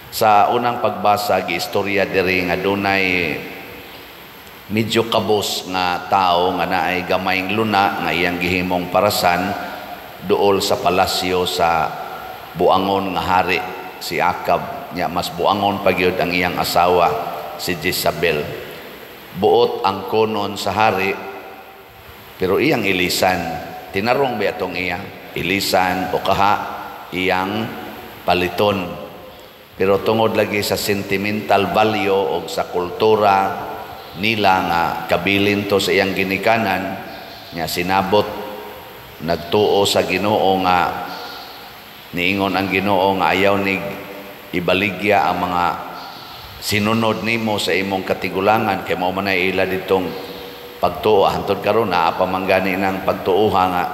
Sa unang pagbasa giistorya diri nga dunay medyo kabos nga tao nga naay gamayng luna nga iyang gihimong parasan duol sa palasyo sa buangon nga hari si Akab. Nya mas buangon pa gyud ang iyang asawa si Jezabel. Buot ang konon sa hari pero iyang ilisan. Tinarong ba atong iya ilisan o kaha iyang paliton. Pero tungod lagi sa sentimental value o sa kultura nila nga kabilin to sa iyang ginikanan, nga sinabot nagtuo sa Ginoo nga niingon ang Ginoo nga ayaw ni ibaligya ang mga sinunod nimo sa imong katigulangan kay mao man ay ila ditong pagtuo. Hantod karon naa pa manggani ng pagtuoha nga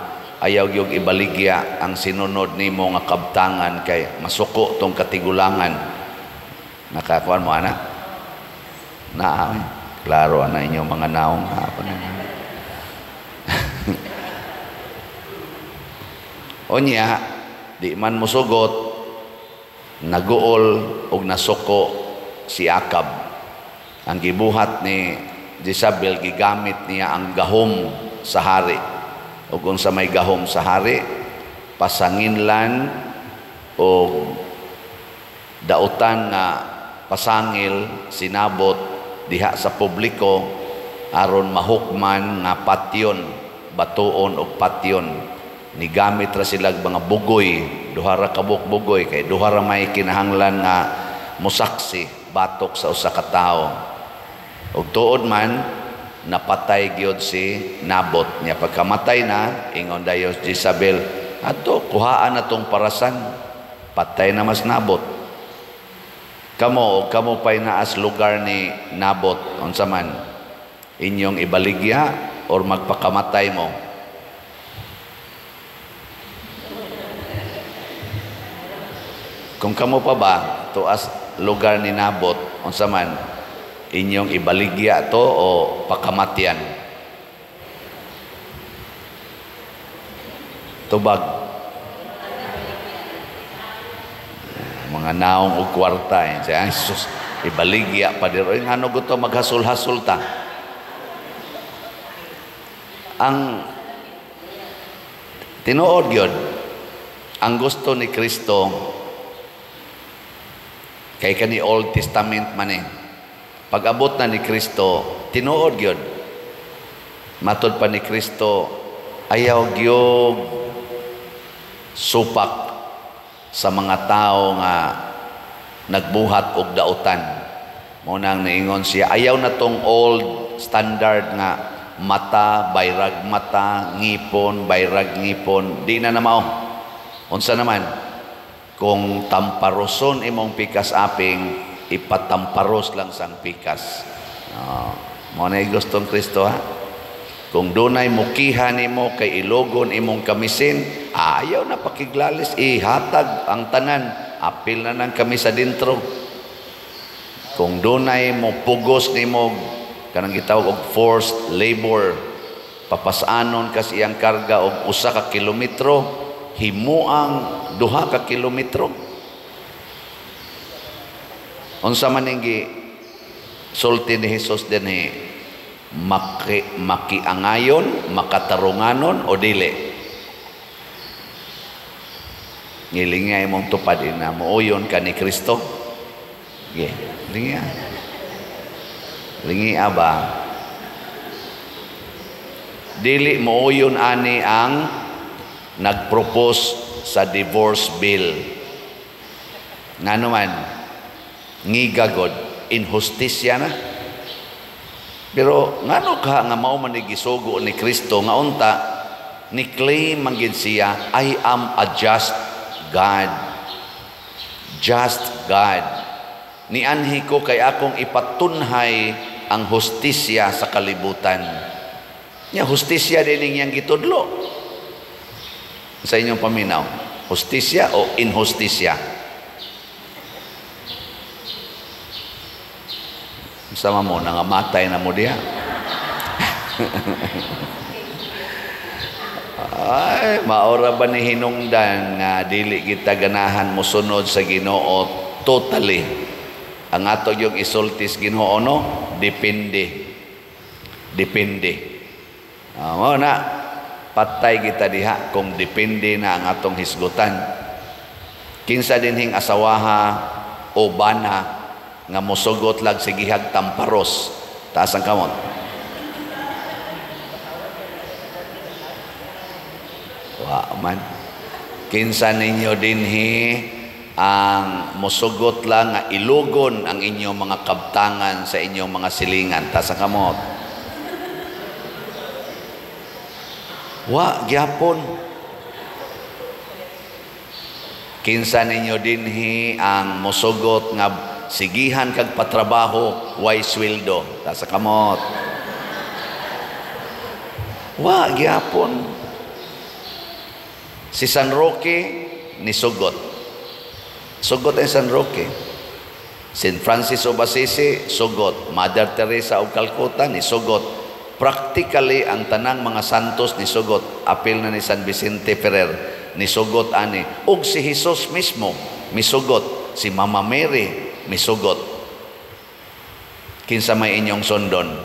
ayaw yung ibaligya ang sinunod nimo nga kabtangan kay masuko tong katigulangan. Nakakuan mo ana? Na klaro ana inyo mga naong hapon. Onya di man musugot naguol og nasuko si Akab. Ang gibuhat ni Jezabel gigamit niya ang gahom sa hari. O kung sa may gahom sa hari, pasanginlan o dautan nga pasangil sinabot diha sa publiko aron mahukman nga patyon, batuon o patyon. Nigamit ra sila mga bugoy, duha ra kabuk bugoy kay duha ra may kinahanglan nga musaksi batok sa usa ka tawo. Ug tuod man napatay gyud si Nabot. Nya pagkamatay na ingon dayo Jezabel, ato kuhaan natong parasan, patay na mas Nabot. Kamo pay naas lugar ni Nabot unsa man inyong ibaligya or magpakamatay mo. Kung kamo pa ba tuas lugar ni Nabot unsa man inyong ibaligya to o pakamatyan? Tubag. Mga naong og kwarta eh. Siya, sus, ibaligya pa diro. Ano gusto maghasul-hasul ta? Ang tinuod yun, ang gusto ni Kristo kay kani Old Testament man eh. Pag-abot na ni Kristo, tinuod yun. Matod pa ni Kristo, ayaw gyud supak sa mga tao nga nagbuhat og dautan. Mo nang niingon siya, ayaw na tong old standard nga mata, bayrag mata, ngipon, bayrag ngipon. Di na mao. Unsa naman? Kung tamparoson imong pikas aping, ipatamparos lang sang pikas. Mo na gustong Kristo ha. Kung dunay mukihan nimo kay ilogon imong kamisin, ayaw na pakiglalis, ihatag ang tanan, apil na ng kamisa dentro. Kung dunay mo pugos nimo kanang gitawag og forced labor, papasanon kas iyang karga og 1 ka kilometro, himuang 2 ka kilometro. Unsa man ning sulti ni Hesus dinhi, makiangayon, makatarunganon o dili? Ngilingay mong tupadin na muuyon ka ni Kristo. Lingi ba? Dili muuyon ani ang nagpropose sa divorce bill. Ngano man ngigagod, injustisya na. Pero ngano ka nga mao man gisugo ni Kristo nga unta ni claim man gid siya, I am a just God. Just God. Ni anhi ko kay akong ipatunhay ang hustisya sa kalibutan. Nya hustisya din yang gitudlo. Sa inyong paminaw, hustisya o inhustisya? Sama mo, nangamatay na mo diya. Ay, maora ba ni hinungdan nga dili kita ganahan mo sunod sa Ginoo totally. Ang ato yung isultis Ginoo no, depende. Mao na patay kita diha kung depende na ang atong hisgutan. Kinsa dinhing asawaha o bana nga mosugot lag sigihag tamparos, taas ang kamot. Wa man. Kinsa ninyo dinhi ang mosugot lang nga ilugon ang inyong mga kabtangan sa inyong mga silingan, taas ang kamot. Wa gyapon. Kinsa ninyo dinhi ang mosugot nga sigihan kag patrabaho way sweldo, taas ang kamot. Wa gyapon. Si San Roque ni sugot ang San Roque. St. Francis of Assisi sugot. Mother Teresa of Calcutta ni sugot. Practically ang tanang mga santos ni sugot. Apil na ni San Vicente Ferrer ni sugot ani. Ug si Jesus mismo misugot. Si Mama Mary misugot. Kinsa may inyong sundon?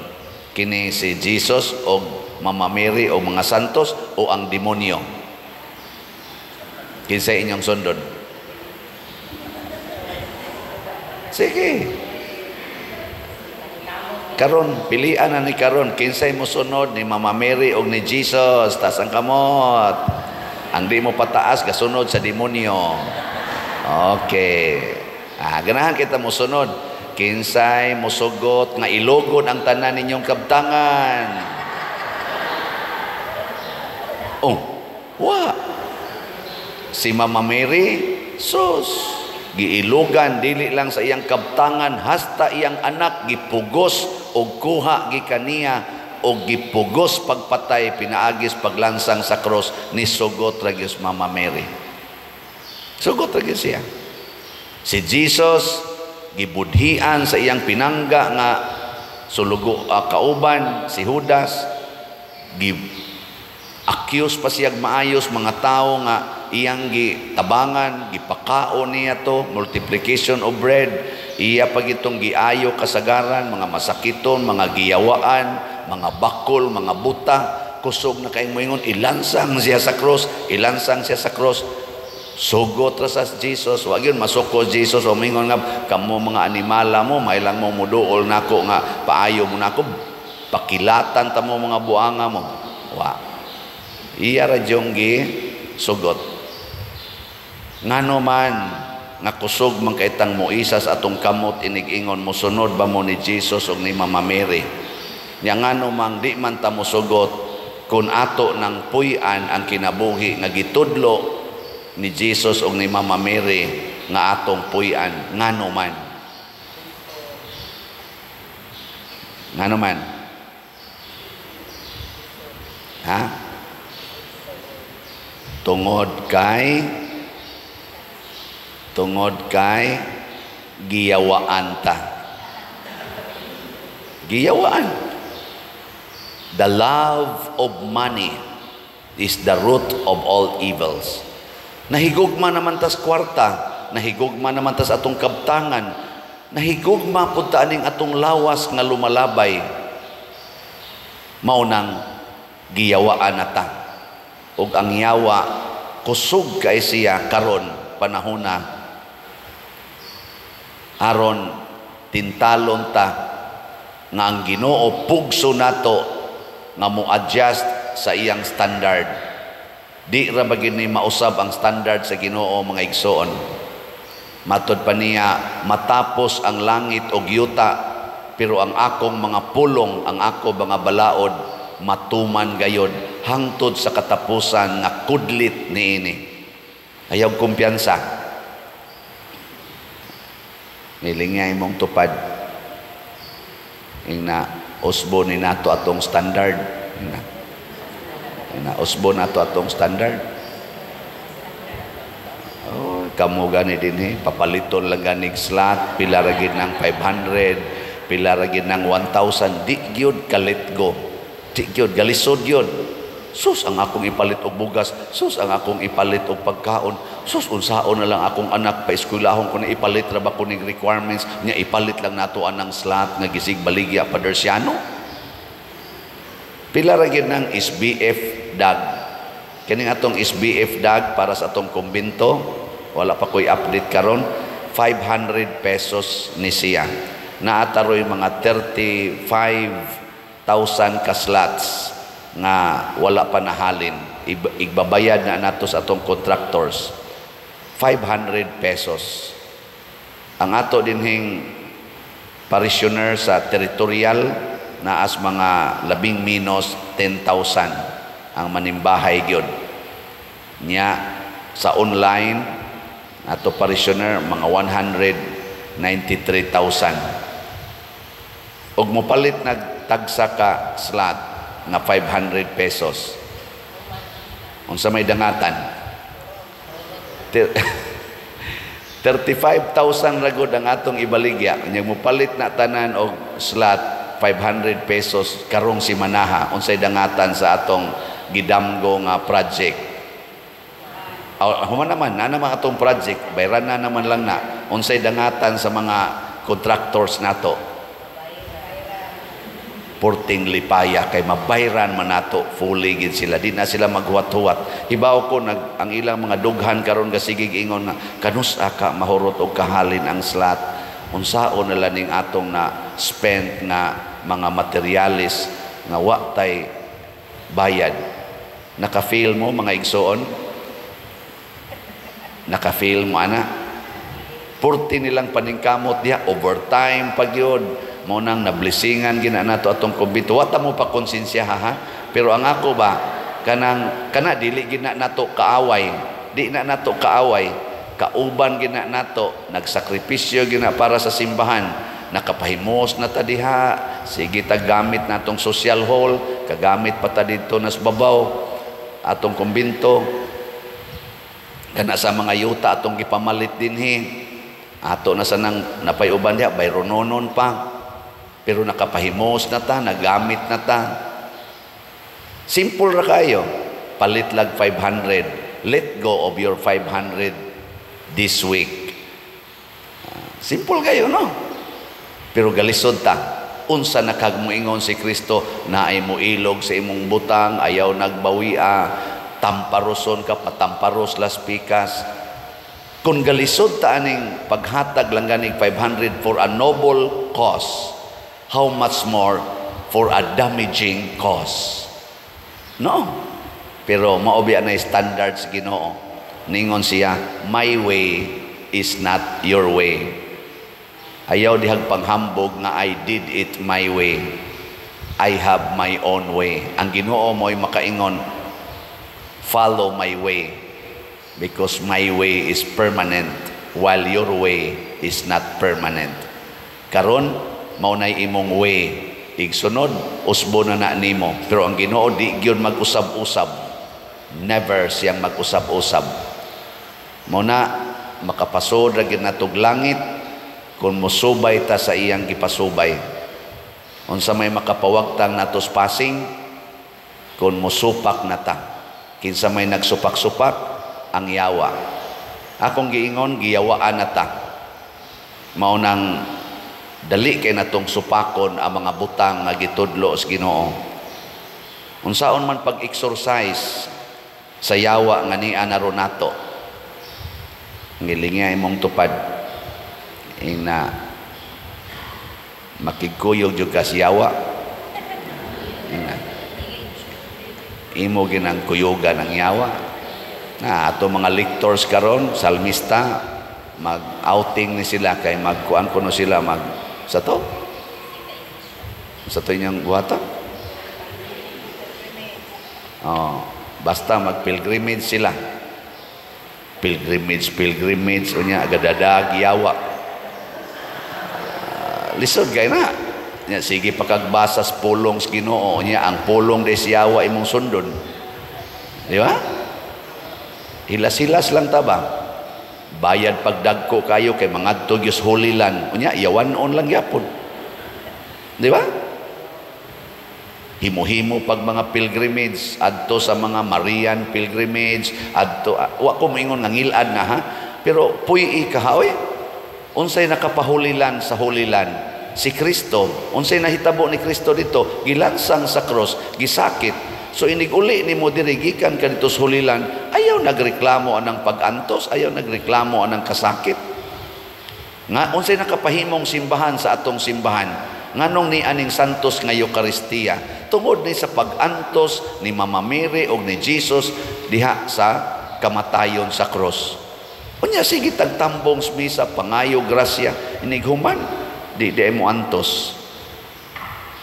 Kini si Jesus o Mama Mary o mga santos o ang demonyo? Kinsa inyong sundon? Sige. Karon, pilian na ni karon. Kinsay mo sunod ni Mama Mary o ni Jesus? Tas ang kamot. Ang di mo pataas, kasunod sa demonyo. Okay. Ganahan kita mo sunod. Kinsay mo sugot nga ilugon ang tanan ninyong kabtangan. Oh, wa. Si Mama Mary, sus. Giilugan dili lang sa iyang kabtangan, hasta iyang anak gipugos og kuha gikaniya og gipugos pagpatay, pinaagis paglansang sa cross ni sugot ra gyud Mama Mary. Sugot ra gyud siya. Si Jesus gibudhian sa iyang pinangga nga sulugo kauban si Judas, accuse pa siyang maayos mga tao nga iyang gitabangan, gipakaon niya to, multiplication of bread, iya pag itong giayo kasagaran, mga masakiton, mga giyawaan, mga bakol, mga buta, kusog na kayong moingon, ilansang siya sa cross, sugot ra sa Jesus, wag yun masuko Jesus, o moingon nga, kamo mga animala mo, mailang mo muduol nako nga, paayo mo nako, pakilatan ta mo mga buanga mo, iya ra jong sugot. Ngano man nga kusog man kaitang Moisés atong kamot inig-ingon mosunod ba mo ni Jesus ug ni Mama Mary. Nya ngano man di man ta mosugot kun ato nang puy-an ang kinabuhi nga gitudlo ni Jesus ug ni Mama Mary nga atong puy-an, ngano man. Ngano man? Ha? Tungod kay giyawaan ta. Giyawaan. The love of money is the root of all evils. Nahigugma naman tas kwarta, nahigugma naman tas atong kabtangan, nahigugma pud ta aning atong lawas nga lumalabay. Mao nang giyawaan nata. Ug ang yawa kusog kay siya karon panahona aron tintalon ta nga ang Ginoo pugso nato nga mo-adjust sa iyang standard. Di ra ba gini mausab ang standard sa Ginoo mga igsoon. Matod pa niya, matapos ang langit og yuta, pero ang akong mga pulong, ang ako mga balaod matuman gayod hangtod sa katapusan nga kudlit niini. Ayaw kumpiyansa. Nilingay mong tupad. Ina usbo ni nato atong standard. Ina usbo nato atong standard. Oh, kamo gani dinhi papaliton lang ganig slot, pila ra gid ng 500, pila ra gid ng 1,000, di gyud ka let go. Di gyud galisod gyud. sus ang akong ipalit og bugas, sus ang akong ipalit og pagkaon, sus unsaon na lang akong anak pa eskwelahon ko na ipalit ra ba kuning requirements nya ipalit lang nato anang slot nga gisig baligya padersiano. Pila ra gyud ng SBF dag. Kining atong SBF dag para sa atong kumbento, wala pa ko'y update karon, 500 pesos ni siya. Naataroy mga 35,000 ka slots nga wala pa nahalin. Igbabayad na nato sa atong contractors. 500 pesos. Ang ato dinhing parishioner sa territorial naas mga 10 10,000 ang manimbahay gyud. Nya sa online ato parishioner mga 193,000. Og mopalit nagtagsa ka slot nga 500 pesos. Unsa may dangatan? 35,000 ragod ang atong ibaligya. Unyang mopalit na tanan og slot 500 pesos karong si manaha. Unsay dangatan sa atong gidamgo nga project. Human naman na naman atong project, bayran na naman lang na. Unsay dangatan sa mga contractors nato. Porting lipaya kay mabayran man nato fully gid sila, di na sila maghuwat-huwat. Hibaw ko ang ilang mga dughan karon gasigig ingon nga kanusa ka mahurot og kahalin ang slot, unsaon na lang ning atong na spend nga mga materialis nga wa tay bayad. Naka-feel mo mga igsoon? Naka-feel mo ana? Purti nilang paningkamot diha, overtime pagyod. Mo nang nablisingan gina nato atong kumbento. Wata mo pa konsensya ha. Pero ang ako ba kana dili gina nato kaaway. Di na nato kaaway. Kauban gina nato, nagsakripisyo gina para sa simbahan. Nakapahimos na ta diha. Sige ta gamit natong social hall, kagamit pa ta didto nas babaw atong kumbento. Kana sa mga yuta atong gipamalit dinhi. Ato na sanang napayuban diha bayrononon pa. Pero nakapahimos na ta, nagamit na ta. Simple ra kayo. Palit lag 500. Let go of your 500 this week. Simple kayo, no? Pero galisod ta. Unsa nakagmuingon si Kristo na ay muilog sa imong butang, ayaw nagbawia, tamparoson ka, patamparos las pikas. Kung galisod ta aning paghatag lang ganing 500 for a noble cause, how much more for a damaging cause? No. Pero maobya na standards Ginoo. Ningon siya, my way is not your way. Ayaw dihag panghambog nga I did it my way. I have my own way. Ang Ginoo mo'y makaingon, follow my way. Because my way is permanent while your way is not permanent. Karon, maunay imong way, igsunod, usbo na nimo. Pero ang Ginoo di gyud mag-usab-usab. Never siyang mag-usab-usab. Muna makapasod ra gyud natog langit kung musubay ta sa iyang gipasubay. Unsa may makapawagtang natos passing kung musupak na ta. Kinsa may nagsupak-supak ang yawa. Akong giingon giyawaan na ta. Maunang dali kay natong supakon ang mga butang nga gitudlo sa Ginoo. Unsaon man pag-exercise sa yawa nga ni anaro nato. Ngilinga imong tupad ina makigkuyog jud ka sa yawa. Imo ginang kuyugan ang yawa. Na ato mga lectors karon, salmista, mag-outing ni sila kay magkuan kuno sila sa to inyong buhata. Basta mag-pilgrimage sila. Pilgrimage unya agadadag yawa. Lisod kay na. Nya sige pakagbasa sa pulong sa Ginoo nya ang pulong des yawa imong sundon. Di ba? Hilas-hilas lang ta ba? Bayad pagdagko kayo kay mga tugyos Holy Land. Unya, iyawanon lang yapon. Di ba? Himo-himo pag mga pilgrimage, adto sa mga Marian pilgrimage, adto, wa ko moingon nga ngilad na ha, pero puy kahoy, unsay nakapahulilan sa hulilan? Si Kristo. Unsay nahitabo ni Kristo dito? Gilansang sa cross, gisakit. So iniguli ni mo diri gikan kadto sa hulilan, ayaw nagreklamo anang pag-antos, ayaw nagreklamo anang kasakit. Nga unsay nakapahimong simbahan sa atong simbahan? Nganong ni aning santos nga Eucharistia, tungod ni sa pag-antos ni Mama Mary o ni Jesus diha sa kamatayon sa cross. Unya sige tagtambong sa misa, pangayo grasya, inighuman, di mo antos.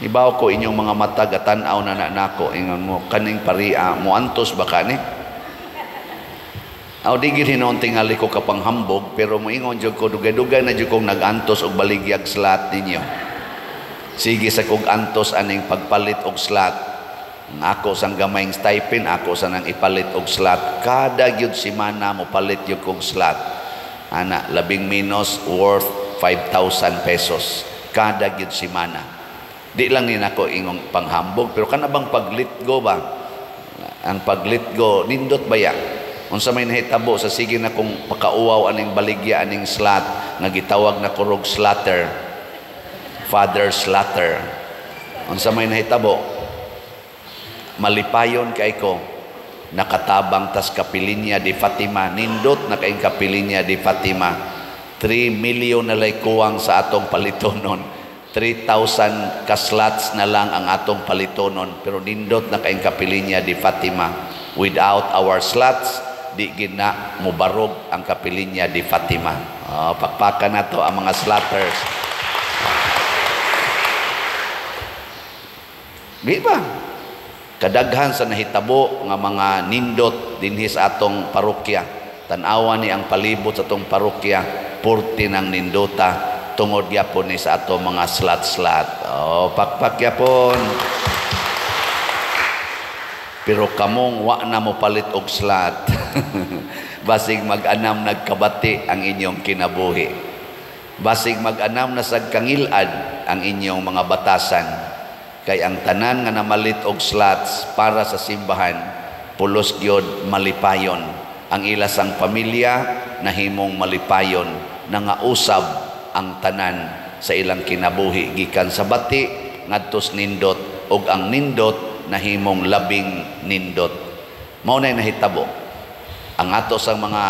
Ibaw ko inyong mga mata gatanaw na nako, ingon mo kaning paria mo antos ba kani? Aw di gid hinon tingali ko kapanghambog, pero moingon jud ko dugay-dugay na jud kong nagantos og baligyag slat ninyo. Sige sa kog antos aning pagpalit og slot. Ako sang gamayng stipend, ako sa nang ipalit og slot. Kada gyud semana mo palit yung kog slot. Ana, labing minus worth 5,000 pesos. Kada gyud semana. Di lang ni nako ingong panghambog, pero kanabang pag-litgo ba? Ang pag-litgo, nindot ba ya? Unsa may nahitabo sa sige na kung pakauaw aning baligya aning slot, nga gitawag na kurog slatter. Father Slaughter. Unsa may nahitabo? Malipayon kay ko, nakatabang tas Kapilinya di Fatima, nindot na kaing Kapilinya di Fatima. 3 million na lay kuwang sa atong palitonon. 3,000 ka-slots na lang ang atong palitonon, pero nindot na kaing Kapilinya di Fatima. Without our slots, di gina mubarog ang Kapilinya di Fatima. Pakpakan na to ang mga slaughters. Di ba? Kadaghan sa nahitabo nga mga nindot dinhi sa atong parokya. Tan-awa ni ang palibot sa atong parokya, purti ng nindota tungod gyapon ni sa atong mga slat-slat. Pakpak gyapon. Pero kamong wa na mo palit og slat. Basig mag-anam nagkabati ang inyong kinabuhi. Basig mag-anam na sa kangilad ang inyong mga batasan. Kay ang tanan nga namalit og slots para sa simbahan, pulos gyud malipayon. Ang ilasang pamilya nahimong malipayon, nangausab ang tanan sa ilang kinabuhi gikan sa bati ngadtos nindot, og ang nindot nahimong labing nindot. Mao nay nahitabo ang ato sang mga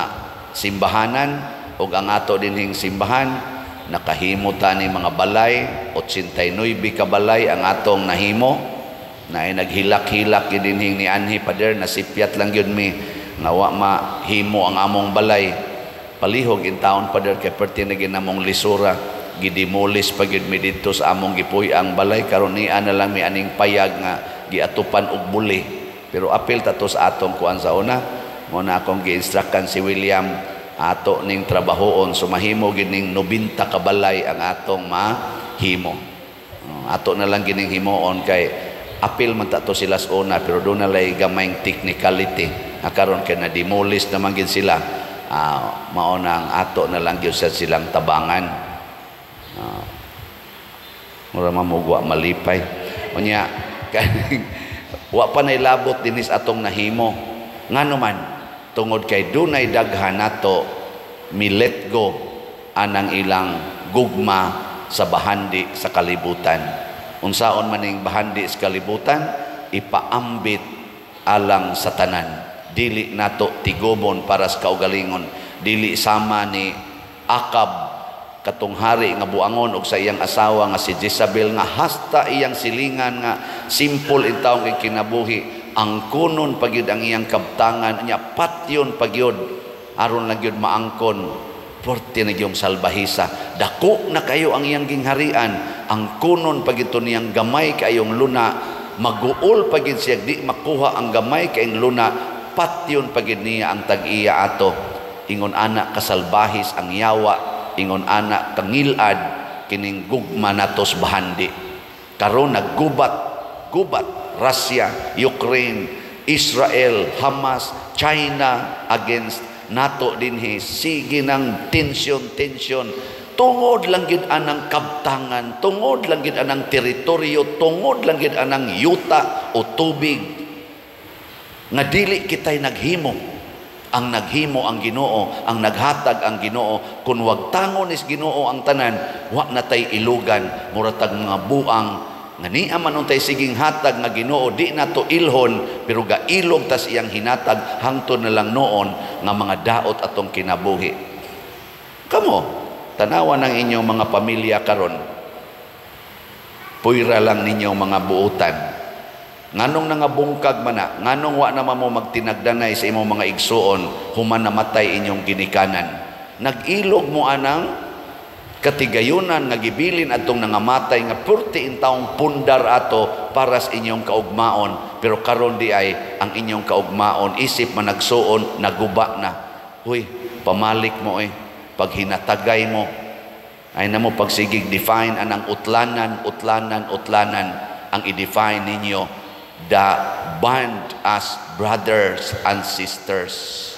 simbahanan og ang ato dinhing simbahan. Nakahimo ta ni mga balay, 89 ka balay ang atong nahimo, na ay naghilak-hilak dinhing ni anhi pader, nasipyat lang yun mi nga wa mahimo ang among balay. Palihog in taon pader kay perti na ginamong lisura, gidemolis pa gyud mi didto sa among gipuy ang balay, karon ni ana lang mi aning payag nga giatupan og buli. Pero apil ta to sa atong kuan sa una, mo na akong gi-instructan si William ato ning trabahoon, sumahimo gid ning 90 ka balay ang atong mahimo. Ato na lang gining himuon kay apil man ta to sila sa una, pero doon na lay gamayng technicality. Karon kay na demolish naman gid sila, mao nang ato na lang gyud silang tabangan. Mura mamugwa malipay. Unya wa pa nay labot dinis atong nahimo. Ngano man tungod kay dunay daghan nato mi-let go anang ilang gugma sa bahandi sa kalibutan. Unsaon man ning bahandi sa kalibutan, ipaambit alang sa tanan. Dili nato tigobon para sa kaugalingon. Dili sama ni Akab katong hari nga buangon og sa iyang asawa nga si Jezabel, nga hasta iyang silingan nga simple in taong kinabuhi. Ang kunon pagyud ang iyang kabtangan niya, patyon pagyud aron lang gyud maangkon, porte na gyung salbahisa, dako na kayo ang iyang gingharian. Ang kunon pagyud niyang gamay kayong luna, maguol pagyud siya di makuha ang gamay kayong luna, patyon pagyud niya ang tag-iya ato. Ingon ana kasalbahis ang yawa, ingon ana kangilad kining gugma natos bahandi. Karon naggubat Russia, Ukraine, Israel, Hamas, China against nato dinhi sige ng tension tungod lang gid anang kabtangan, tungod lang gid anang teritoryo, tungod lang gid anang yuta o tubig nga dili kitay naghimo. Ang naghimo ang Ginoo, ang naghatag ang Ginoo. Kung wag tangon is Ginoo ang tanan, wa na tay ilugan, muratag mga buang nga niya man untay siging hatag nga Ginoo, di na to ilhon, pero gailog tas iyang hinatag hangtod na lang noon nga mga daot atong kinabuhi. Kamo, tanawan ang inyong mga pamilya karon. Puyra lang ninyong mga buutan. Nganong nangabungkag man na, nganong wa naman mo magtinagdanay sa imong mga igsuon, human namatay inyong ginikanan. Nag-ilog mo anang katigayunan nga gibilin atong nangamatay nga 40 taong pundar ato para sa inyong kaugmaon, pero karon di ay ang inyong kaugmaon isip man nagsuon naguba na. Huy, pamalik mo pag hinatagay mo ay namo pagsigig define anang utlanan ang i-define ninyo. The bond as brothers and sisters.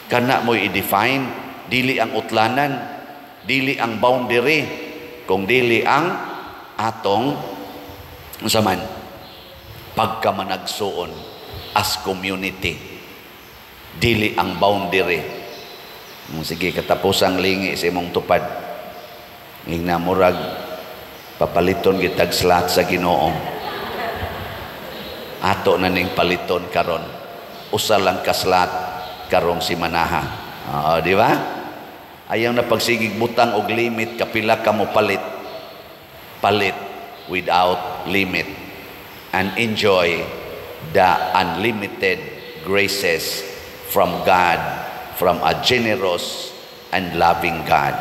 Kana mo i-define, dili ang utlanan, dili ang boundary, kung dili ang atong usaman pagkamanagsuon as community. Dili ang boundary. Sige, katapusang lingi sa imong tupad. Ngina murag papaliton gitag slat sa Ginoo. Ato na ning paliton karon. Usa lang kaslat karong si manaha. Di ba? Ayaw na pagsigig butang og limit, kapila ka mo palit. Palit without limit. And enjoy the unlimited graces from God, from a generous and loving God.